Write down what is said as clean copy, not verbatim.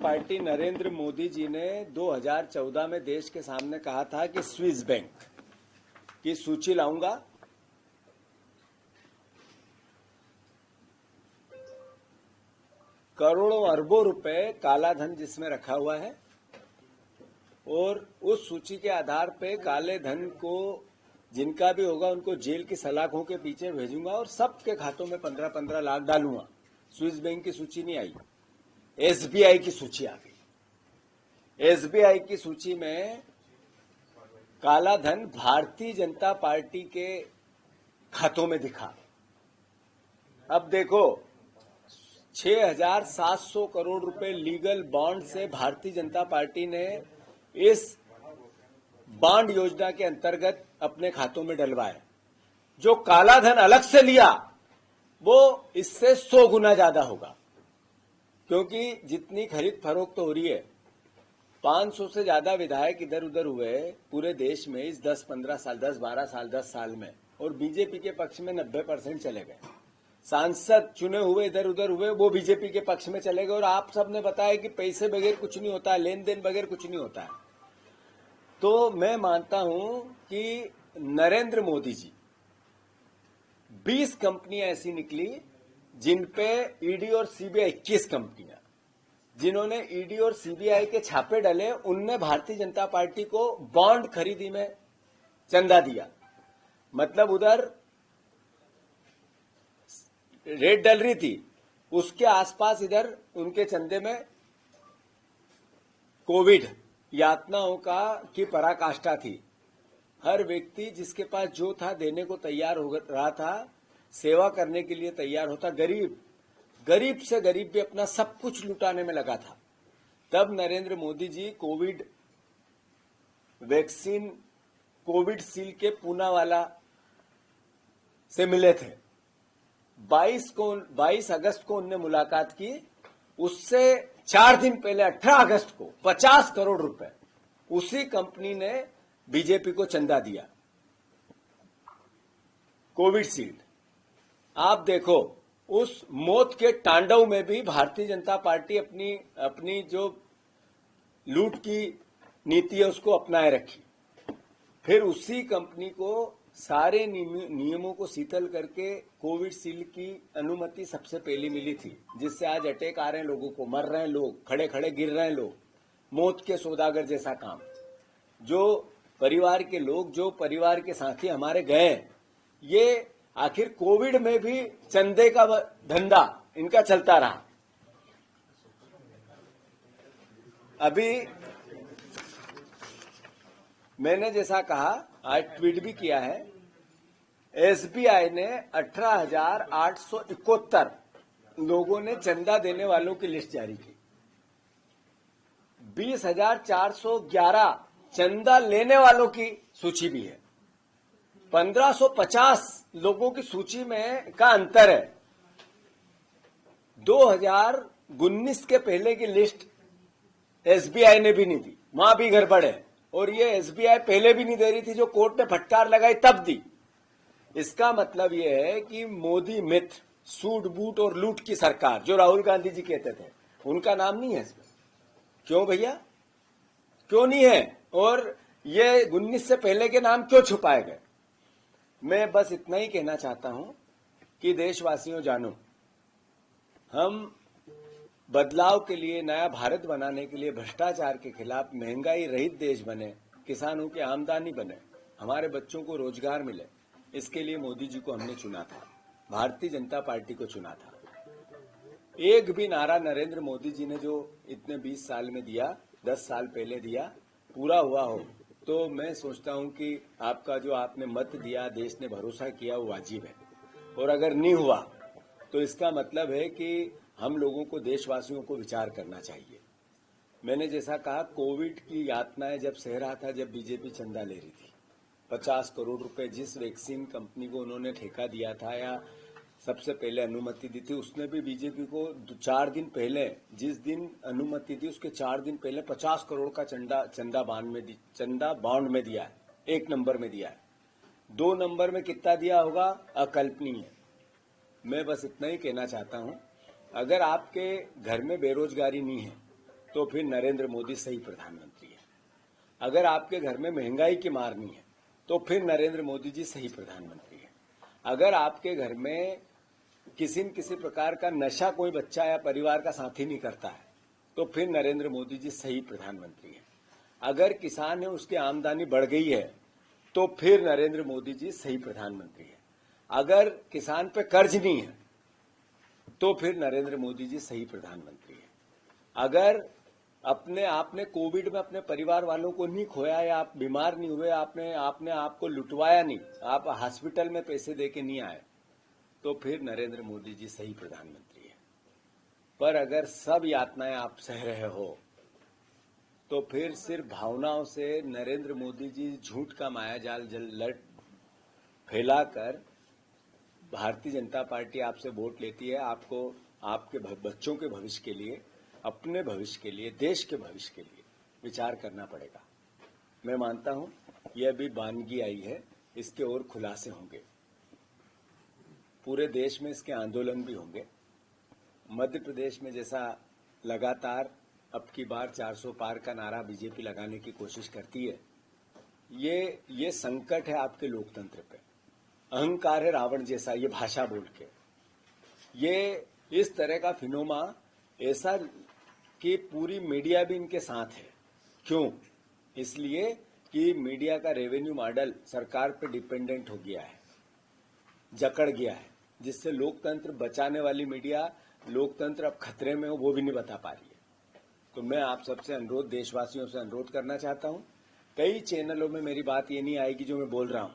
Party Narendra Modi ji ने 2014 में देश के सामने कहा था कि स्विस बैंक की सूची लाऊंगा। करोड़ों अरबों रुपए काला धन जिसमें रखा हुआ है और उस सूची के आधार पे काले धन को जिनका भी होगा उनको जेल की सलाखों के पीछे भेजूंगा और सबके खातों में 15-15 लाख डालूंगा। स्विस बैंक की सूची नहीं आई, एसबीआई की सूची आ गई। एसबीआई की सूची में काला धन भारतीय जनता पार्टी के खातों में दिखा। अब देखो 6,700 करोड़ रुपए लीगल बॉन्ड से भारतीय जनता पार्टी ने इस बॉन्ड योजना के अंतर्गत अपने खातों में डलवाए। जो काला धन अलग से लिया वो इससे 100 गुना ज्यादा होगा, क्योंकि जितनी खरीद फरोख्त हो रही है 500 से ज्यादा विधायक इधर उधर हुए पूरे देश में इस 10-15 साल 10-12 साल 10 साल में, और बीजेपी के पक्ष में 90% चले गए। सांसद चुने हुए इधर उधर हुए वो बीजेपी के पक्ष में चले गए। और आप सबने बताया कि पैसे बगैर कुछ नहीं होता है, लेन देन बगैर कुछ नहीं होता है। तो मैं मानता हूं कि नरेंद्र मोदी जी 20 कंपनियां ऐसी निकली जिन पे ईडी और सीबीआई 21 कंपनियां जिन्होंने ईडी और सीबीआई के छापे डले, उनने भारतीय जनता पार्टी को बॉन्ड खरीदी में चंदा दिया। मतलब उधर रेट डल रही थी, उसके आसपास इधर उनके चंदे में कोविड यातनाओं की पराकाष्ठा थी। हर व्यक्ति जिसके पास जो था देने को तैयार हो रहा था, सेवा करने के लिए तैयार होता। गरीब से गरीब भी अपना सब कुछ लुटाने में लगा था। तब Narendra Modi ji Covid vaccine Covid seal के पूनावाला से मिले थे। 22 अगस्त को उनने मुलाकात की। उससे 4 दिन पहले 18 अगस्त को 50 करोड़ रुपए उसी कंपनी ने बीजेपी को चंदा दिया, कोविशील्ड। आप देखो उस मौत के तांडव में भी भारतीय जनता पार्टी अपनी जो लूट की नीति है उसको अपनाए रखी। फिर उसी कंपनी को सारे नियमों को शिथिल करके कोविशील्ड की अनुमति सबसे पहले मिली थी, जिससे आज अटैक आ रहे हैं, लोगों को मर रहे हैं, लोग खड़े खड़े गिर रहे हैं, लोग मौत के सौदागर जैसा काम। जो परिवार के लोग, जो परिवार के साथी हमारे गए, ये आखिर कोविड में भी चंदे का धंधा इनका चलता रहा। अभी मैंने जैसा कहा, आज ट्वीट भी किया है, एसबीआई ने 18,871 लोगों ने चंदा देने वालों की लिस्ट जारी की। 20,411 चंदा लेने वालों की सूची भी है। 1,550 लोगों की सूची में का अंतर है। 2019 के पहले की लिस्ट एसबीआई ने भी नहीं दी, वहां भी गड़बड़ है। और ये एसबीआई पहले भी नहीं दे रही थी, जो कोर्ट ने फटकार लगाई तब दी। इसका मतलब यह है कि मोदी मिथ, सूट बूट और लूट की सरकार, जो राहुल गांधी जी कहते थे, उनका नाम नहीं है इसमें। क्यों भैया, क्यों नहीं है? और ये 19 से पहले के नाम क्यों छुपाए गए? मैं बस इतना ही कहना चाहता हूं कि देशवासियों जानो, हम बदलाव के लिए, नया भारत बनाने के लिए, भ्रष्टाचार के खिलाफ, महंगाई रहित देश बने, किसानों की आमदनी बने, हमारे बच्चों को रोजगार मिले, इसके लिए मोदी जी को हमने चुना था, भारतीय जनता पार्टी को चुना था। एक भी नारा नरेंद्र मोदी जी ने जो इतने 20 साल में दिया, 10 साल पहले दिया, पूरा हुआ हो तो मैं सोचता हूं कि आपका जो आपने मत दिया, देश ने भरोसा किया, वो वाजिब है। और अगर नहीं हुआ तो इसका मतलब है कि हम लोगों को, देशवासियों को विचार करना चाहिए। मैंने जैसा कहा, कोविड की यातनाएं जब सह रहा था, जब बीजेपी चंदा ले रही थी, 50 करोड़ रुपए जिस वैक्सीन कंपनी को उन्होंने ठेका दिया था या सबसे पहले अनुमति दी थी, उसने भी बीजेपी को 4 दिन पहले, जिस दिन अनुमति दी उसके 4 दिन पहले 50 करोड़ का चंदा बॉन्ड में दिया है। 1 नंबर में दिया है। 2 नंबर में कितना दिया होगा अकल्पनीय। मैं बस इतना ही कहना चाहता हूं, अगर आपके घर में बेरोजगारी नहीं है, तो फिर नरेंद्र मोदी सही प्रधानमंत्री है। अगर आपके घर में महंगाई की मारनी है तो फिर नरेंद्र मोदी जी सही प्रधानमंत्री है। अगर आपके घर में किसी न किसी प्रकार का नशा कोई बच्चा या परिवार का साथी नहीं करता है तो फिर नरेंद्र मोदी जी सही प्रधानमंत्री है। अगर किसान है उसकी आमदनी बढ़ गई है तो फिर नरेंद्र मोदी जी सही प्रधानमंत्री है। अगर किसान पे कर्ज नहीं है तो फिर नरेंद्र मोदी जी सही प्रधानमंत्री है। अगर आपने कोविड में अपने परिवार वालों को नहीं खोया या आप बीमार नहीं हुए, आपने आपको लुटवाया नहीं, आप हॉस्पिटल में पैसे देके नहीं आए, तो फिर नरेंद्र मोदी जी सही प्रधानमंत्री है। पर अगर सब यातनाएं आप सह रहे हो तो फिर सिर्फ भावनाओं से नरेंद्र मोदी जी झूठ का मायाजाल फैलाकर भारतीय जनता पार्टी आपसे वोट लेती है। आपको आपके बच्चों के भविष्य के लिए, अपने भविष्य के लिए, देश के भविष्य के लिए विचार करना पड़ेगा। मैं मानता हूं यह अभी वानगी आई है, इसके और खुलासे होंगे, पूरे देश में इसके आंदोलन भी होंगे। मध्य प्रदेश में जैसा लगातार अब की बार 400 पार का नारा बीजेपी लगाने की कोशिश करती है, ये संकट है आपके लोकतंत्र पे। अहंकार है रावण जैसा, ये भाषा बोल के, ये इस तरह का फिनोमा ऐसा कि पूरी मीडिया भी इनके साथ है। क्यों? इसलिए कि मीडिया का रेवेन्यू मॉडल सरकार पे डिपेंडेंट हो गया है, जकड़ गया है, जिससे लोकतंत्र बचाने वाली मीडिया, लोकतंत्र अब खतरे में हो वो भी नहीं बता पा रही है। तो मैं आप सबसे अनुरोध, देशवासियों से अनुरोध करना चाहता हूं, कई चैनलों में मेरी बात ये नहीं आएगी जो मैं बोल रहा हूं,